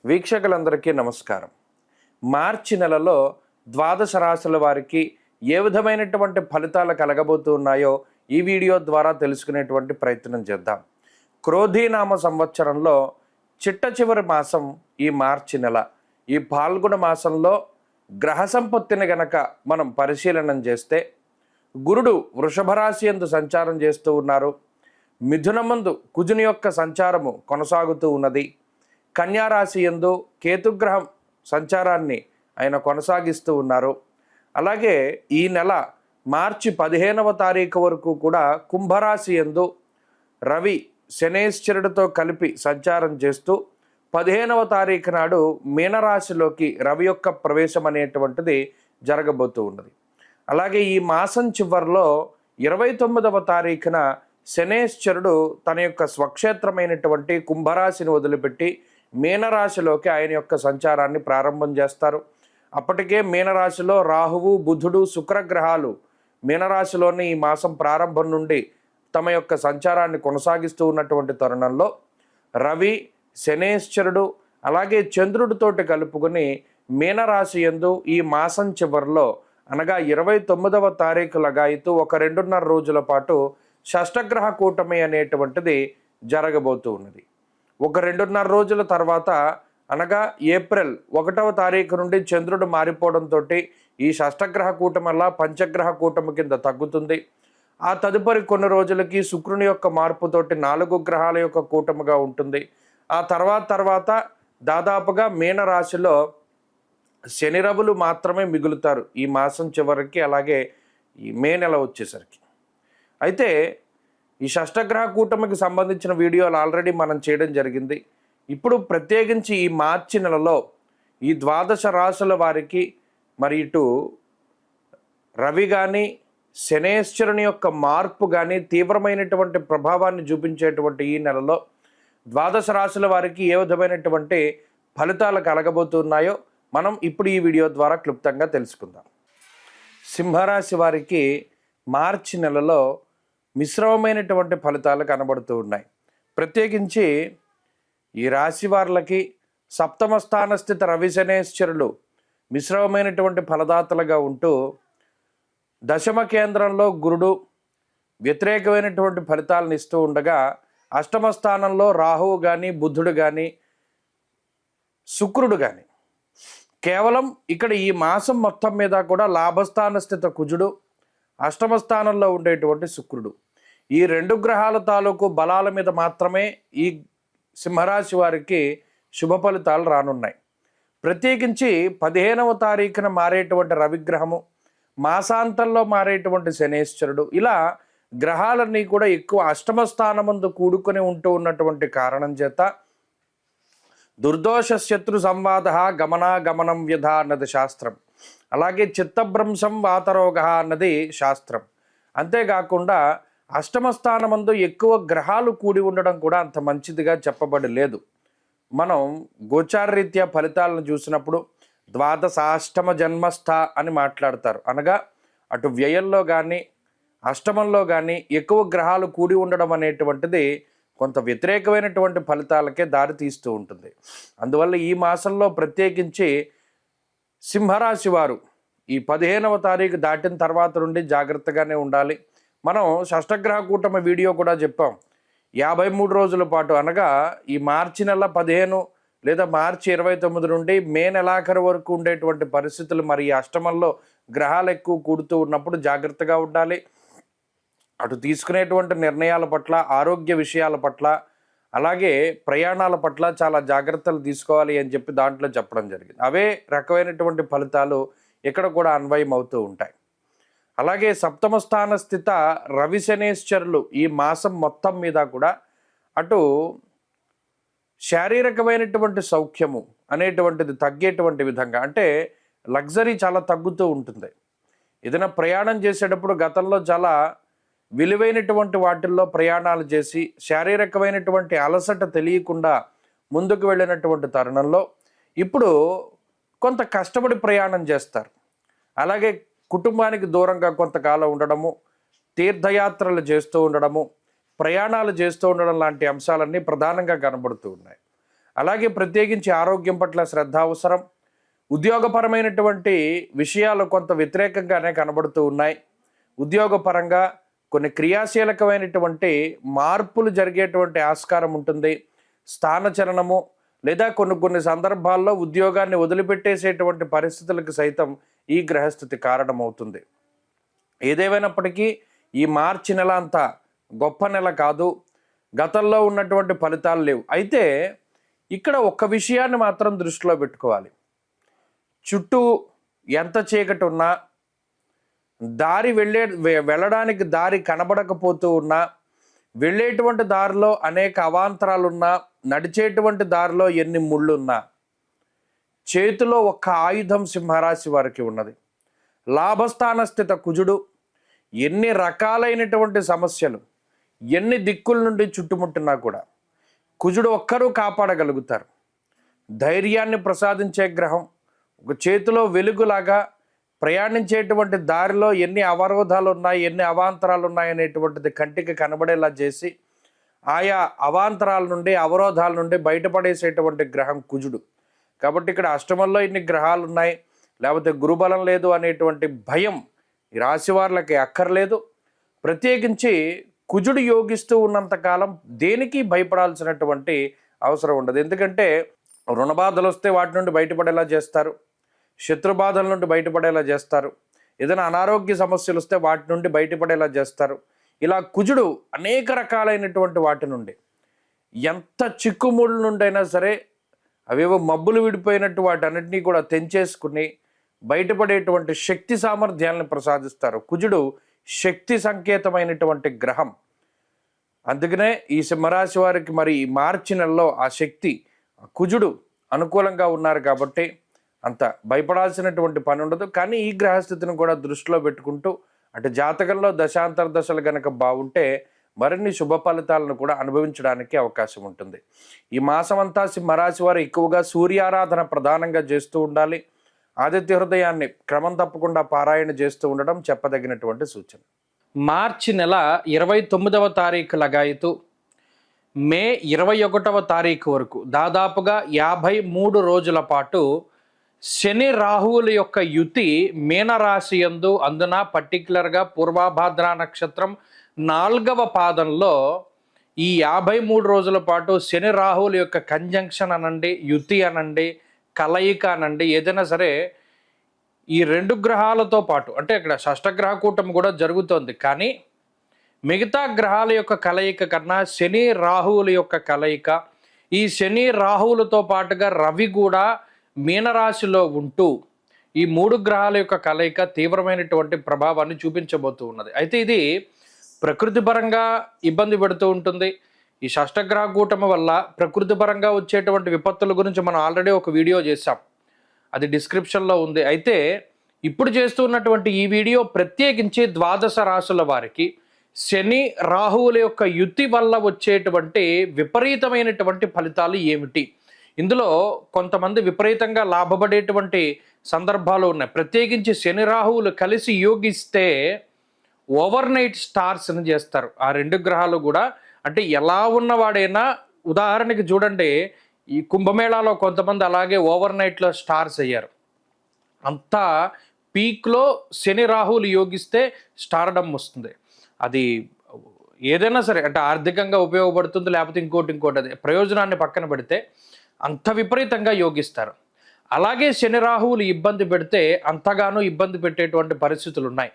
వీక్షకులందరికీ నమస్కారం. మార్చి నెలలో ద్వాదశ రాశుల వారికి ఏ విధమైనటువంటి ఫలితాలు కలగబోతున్నాయో ఈ వీడియో ద్వారా తెలుసుకునేటువంటి ప్రయత్నం చేద్దాం. క్రోధీనామ సంవత్సరంలో చిట్ట చివరి మాసం ఈ మార్చి నెల. ఈ పాల్గొన మాసంలో గ్రహ సంపత్తిని గనక మనం పరిశీలనం చేస్తే గురుడు వృషభ రాశి యందు సంచారం చేస్తూ ఉన్నారు. మిథునమందు కుజుని యొక్క సంచారము కొనసాగుతూ ఉన్నది. కన్యారాశి యందు కేతుగ్రహం సంచారాన్ని ఆయన కొనసాగిస్తూ ఉన్నారు. అలాగే ఈ నెల మార్చి 15వ తారీఖు వరకు కూడా కుంభరాశి యందు రవి శనేశ్వరుడితో కలిపి సంచారం చేస్తూ 15వ తారీఖు నాడు మీనరాశిలోకి రవి యొక్క ప్రవేశం అనేటువంటిది జరగబోతూ ఉన్నది. అలాగే ఈ మాసం చివరిలో 29వ తారీఖున శనేశ్వరుడు తన యొక్క స్వక్షేత్రమైనటువంటి కుంభరాశిని వదిలిపెట్టి మీనరాశిలోకి ఆయన యొక్క సంచారాన్ని ప్రారంభం చేస్తారు. అప్పటికే మీనరాశిలో రాహువు, బుధుడు, శుక్రగ్రహాలు మీనరాశిలోని ఈ మాసం ప్రారంభం నుండి తమ యొక్క సంచారాన్ని కొనసాగిస్తూ ఉన్నటువంటి తరుణంలో రవి, శనేశ్వరుడు అలాగే చంద్రుడితోటి కలుపుకొని మీనరాశి యందు ఈ మాసం చివరిలో అనగా 29వ తారీఖు లగాయితూ ఒక 2.5 రోజుల పాటు షష్టగ్రహ కూటమి అనేటువంటిది జరగబోతూ ఉన్నది. ఒక 2.5 రోజుల తర్వాత అనగా ఏప్రిల్ 1వ తారీఖు నుండి చంద్రుడు మారిపోవడంతో ఈ షష్టగ్రహ కూటమి పంచగ్రహ కూటమి కింద తగ్గుతుంది. ఆ తదుపరి కొన్ని రోజులకి శుక్రుని యొక్క మార్పుతోటి 4 గ్రహాల యొక్క కూటమిగా ఉంటుంది. ఆ తర్వాత దాదాపుగా మీనరాశిలో శని రవులు మాత్రమే మిగులుతారు ఈ మాసం చివరికి, అలాగే ఈ మే నెల వచ్చేసరికి. అయితే ఈ షష్టగ్రహ కూటమికి సంబంధించిన వీడియోలు ఆల్రెడీ మనం చేయడం జరిగింది. ఇప్పుడు ప్రత్యేకించి ఈ మార్చి నెలలో ఈ ద్వాదశ రాశుల వారికి మరి ఇటు రవి కానీ శనేశ్వరుని యొక్క మార్పు కానీ తీవ్రమైనటువంటి ప్రభావాన్ని చూపించేటువంటి ఈ నెలలో ద్వాదశ రాశుల వారికి ఏ విధమైనటువంటి ఫలితాలు కలగబోతున్నాయో మనం ఇప్పుడు ఈ వీడియో ద్వారా క్లుప్తంగా తెలుసుకుందాం. సింహరాశి వారికి మార్చి నెలలో మిశ్రమమైనటువంటి ఫలితాలు కనబడుతూ ఉన్నాయి. ప్రత్యేకించి ఈ రాశి వారికి సప్తమ స్థాన స్థిత రవి శనేశ్వరులు మిశ్రమమైనటువంటి ఫలదాతలుగా ఉంటూ దశమ కేంద్రంలో గురుడు వ్యతిరేకమైనటువంటి ఫలితాలను ఇస్తూ ఉండగా అష్టమ స్థానంలో రాహువు కానీ బుధుడు కానీ శుక్రుడు కానీ కేవలం ఇక్కడ ఈ మాసం మొత్తం మీద కూడా లాభస్థాన స్థిత కుజుడు, అష్టమ స్థానంలో ఉండేటువంటి శుక్రుడు, ఈ 2 గ్రహాల తాలూకు బలాల మీద మాత్రమే ఈ సింహరాశి వారికి శుభ ఫలితాలు రానున్నాయి. ప్రత్యేకించి 15వ తారీఖున మారేటువంటి రవిగ్రహము, మాసాంతంలో మారేటువంటి శనేశ్వరుడు, ఇలా గ్రహాలన్నీ కూడా ఎక్కువ అష్టమ స్థానమందు కూడుకొని ఉంటూ ఉన్నటువంటి కారణం చేత దుర్దోష శత్రు సంవాద గమనాగమనం వ్యధ అన్నది శాస్త్రం. అలాగే చిత్తభ్రంశం వాతరోగ అన్నది శాస్త్రం. అంతేకాకుండా అష్టమ స్థానమందు ఎక్కువ గ్రహాలు కూడి ఉండడం కూడా అంత మంచిదిగా చెప్పబడి లేదు. మనం గోచారరీత్యా ఫలితాలను చూసినప్పుడు ద్వాదశాష్టమ జన్మస్థ అని మాట్లాడతారు. అనగా అటు వ్యయంలో కానీ అష్టమంలో కానీ ఎక్కువ గ్రహాలు కూడి ఉండడం అనేటువంటిది కొంత వ్యతిరేకమైనటువంటి ఫలితాలకే దారి తీస్తూ ఉంటుంది. అందువల్ల ఈ మాసంలో ప్రత్యేకించి సింహరాశి వారు ఈ 15వ తారీఖు దాటిన తర్వాత నుండి జాగ్రత్తగానే ఉండాలి. మనం షష్టగ్రహ కూటమి వీడియో కూడా చెప్పాం. 53 రోజుల పాటు అనగా ఈ మార్చి నెల 15 లేదా మార్చి 29 నుండి మే నెలాఖరు వరకు ఉండేటువంటి పరిస్థితులు, మరి ఈ అష్టమంలో గ్రహాలు ఎక్కువ కూడుతూ ఉన్నప్పుడు జాగ్రత్తగా ఉండాలి. అటు తీసుకునేటువంటి నిర్ణయాల పట్ల, ఆరోగ్య విషయాల పట్ల, అలాగే ప్రయాణాల పట్ల చాలా జాగ్రత్తలు తీసుకోవాలి అని చెప్పి దాంట్లో చెప్పడం జరిగింది. అవే రకమైనటువంటి ఫలితాలు ఇక్కడ కూడా అన్వయం అవుతూ ఉంటాయి. అలాగే సప్తమ స్థాన స్థిత రవి శనేశ్వరులు ఈ మాసం మొత్తం మీద కూడా అటు శారీరకమైనటువంటి సౌఖ్యము అనేటువంటిది తగ్గేటువంటి విధంగా, అంటే లగ్జరీ చాలా తగ్గుతూ ఉంటుంది. ఏదైనా ప్రయాణం చేసేటప్పుడు గతంలో చాలా విలువైనటువంటి వాటిల్లో ప్రయాణాలు చేసి శారీరకమైనటువంటి అలసట తెలియకుండా ముందుకు వెళ్ళినటువంటి తరుణంలో ఇప్పుడు కొంత కష్టపడి ప్రయాణం చేస్తారు. అలాగే కుటుంబానికి దూరంగా కొంతకాలం ఉండడము, తీర్థయాత్రలు చేస్తూ ఉండడము, ప్రయాణాలు చేస్తూ ఉండడం లాంటి అంశాలన్నీ ప్రధానంగా కనబడుతూ ఉన్నాయి. అలాగే ప్రత్యేకించి ఆరోగ్యం పట్ల శ్రద్ధ అవసరం. ఉద్యోగపరమైనటువంటి విషయాలు కొంత వ్యతిరేకంగానే కనబడుతూ ఉన్నాయి. ఉద్యోగపరంగా కొన్ని క్రియాశీలకమైనటువంటి మార్పులు జరిగేటువంటి ఆస్కారం ఉంటుంది. స్థానచలనము లేదా కొన్ని సందర్భాల్లో ఉద్యోగాన్ని వదిలిపెట్టేసేటువంటి పరిస్థితులకు సైతం ఈ గ్రహస్థితి కారణమవుతుంది. ఏదేమైనప్పటికీ ఈ మార్చి నెల అంత గొప్ప నెల కాదు. గతంలో ఉన్నటువంటి ఫలితాలు లేవు. అయితే ఇక్కడ ఒక్క విషయాన్ని మాత్రం దృష్టిలో పెట్టుకోవాలి. చుట్టూ ఎంత చీకటి ఉన్నా, వెళ్ళడానికి దారి కనబడకపోతూ ఉన్నా, వెళ్ళేటువంటి దారిలో అనేక అవాంతరాలున్నా, నడిచేటువంటి దారిలో ఎన్ని ముళ్ళున్నా, చేతిలో ఒక్క ఆయుధం సింహరాశి వారికి ఉన్నది. లాభస్థాన స్థిత కుజుడు ఎన్ని రకాలైనటువంటి సమస్యలు, ఎన్ని దిక్కుల నుండి చుట్టుముట్టినా కూడా కుజుడు ఒక్కరూ కాపాడగలుగుతారు. ధైర్యాన్ని ప్రసాదించే గ్రహం. ఒక చేతిలో వెలుగులాగా ప్రయాణించేటువంటి దారిలో ఎన్ని అవరోధాలు ఉన్నాయి, ఎన్ని అవాంతరాలు ఉన్నాయనేటువంటిది కంటికి కనబడేలా చేసి ఆయా అవాంతరాల నుండి, అవరోధాల నుండి బయటపడేసేటువంటి గ్రహం కుజుడు. కాబట్టి ఇక్కడ అష్టమంలో ఇన్ని గ్రహాలు ఉన్నాయి, లేకపోతే గురుబలం లేదు అనేటువంటి భయం ఈ రాశి వారికి అక్కర్లేదు. ప్రత్యేకించి కుజుడు యోగిస్తూ ఉన్నంతకాలం దేనికి భయపడాల్సినటువంటి అవసరం ఉండదు. ఎందుకంటే రుణబాధలు వస్తే వాటి నుండి బయటపడేలా చేస్తారు, శత్రుబాధల నుండి బయటపడేలా చేస్తారు, ఏదైనా అనారోగ్య సమస్యలు వస్తే వాటి నుండి బయటపడేలా చేస్తారు. ఇలా కుజుడు అనేక రకాలైనటువంటి వాటి నుండి, ఎంత చిక్కుముళ్ళ నుండి అయినా సరే అవేవో మబ్బులు విడిపోయినట్టు వాటన్నిటినీ కూడా తెంచేసుకుని బయటపడేటువంటి శక్తి సామర్థ్యాలను ప్రసాదిస్తారు. కుజుడు శక్తి సంకేతమైనటువంటి గ్రహం. అందుకనే ఈ సింహరాశి వారికి మరి ఈ మార్చి నెలలో ఆ శక్తి, కుజుడు అనుకూలంగా ఉన్నారు కాబట్టి అంత భయపడాల్సినటువంటి పని ఉండదు. కానీ ఈ గ్రహస్థితిని కూడా దృష్టిలో పెట్టుకుంటూ అటు జాతకంలో దశాంతర దశలు కనుక బాగుంటే మరిన్ని శుభ ఫలితాలను కూడా అనుభవించడానికి అవకాశం ఉంటుంది. ఈ మాసం అంతా సింహరాశి వారు ఎక్కువగా సూర్యారాధన ప్రధానంగా చేస్తూ ఉండాలి. ఆదిత్య హృదయాన్ని క్రమం తప్పకుండా పారాయణ చేస్తూ ఉండడం చెప్పదగినటువంటి సూచన. మార్చి నెల 29వ తారీఖు లగాయతు మే 21వ తారీఖు వరకు దాదాపుగా 53 రోజుల పాటు శని రాహువుల యొక్క యుతి మీనరాశి యందు, అందున పర్టికులర్గా పూర్వభాద్ర నక్షత్రం 4వ పాదంలో ఈ 53 రోజుల పాటు శని రాహువుల యొక్క కంజంక్షన్ అనండి, యుతి అనండి, కలయిక అనండి, ఏదైనా సరే ఈ రెండు గ్రహాలతో పాటు, అంటే ఇక్కడ షష్టగ్రహ కూటమి కూడా జరుగుతోంది, కానీ మిగతా గ్రహాల యొక్క కలయిక కన్నా శని రాహువుల యొక్క కలయిక, ఈ శని రాహువులతో పాటుగా రవి కూడా మీనరాశిలో ఉంటూ ఈ 3 గ్రహాల యొక్క కలయిక తీవ్రమైనటువంటి ప్రభావాన్ని చూపించబోతూ ఉన్నది. అయితే ఇది ప్రకృతి పరంగా ఇబ్బంది పెడుతూ ఉంటుంది. ఈ షష్టగ్రహ కూటమి వల్ల ప్రకృతి పరంగా వచ్చేటువంటి విపత్తుల గురించి మనం ఆల్రెడీ ఒక వీడియో చేసాం, అది డిస్క్రిప్షన్లో ఉంది. అయితే ఇప్పుడు చేస్తున్నటువంటి ఈ వీడియో ప్రత్యేకించి ద్వాదశ రాశుల వారికి శని రాహువుల యొక్క యుతి వల్ల వచ్చేటువంటి విపరీతమైనటువంటి ఫలితాలు ఏమిటి, ఇందులో కొంతమంది విపరీతంగా లాభపడేటువంటి సందర్భాలు ఉన్నాయి. ప్రత్యేకించి శని రాహువులు కలిసి యోగిస్తే ఓవర్ నైట్ స్టార్స్ అని చేస్తారు ఆ 2 గ్రహాలు కూడా. అంటే ఎలా ఉన్నవాడైనా, ఉదాహరణకి చూడండి, ఈ కుంభమేళాలో కొంతమంది అలాగే ఓవర్ నైట్లో స్టార్స్ అయ్యారు. అంతా పీక్లో శని రాహువులు యోగిస్తే స్టార్డమ్ వస్తుంది. అది ఏదైనా సరే, అంటే ఆర్థికంగా ఉపయోగపడుతుంది, లేకపోతే ఇంకోటి అది ప్రయోజనాన్ని పక్కన పెడితే అంత విపరీతంగా యోగిస్తారు. అలాగే శని రాహువులు ఇబ్బంది పెడితే అంతగానో ఇబ్బంది పెట్టేటువంటి పరిస్థితులు ఉన్నాయి.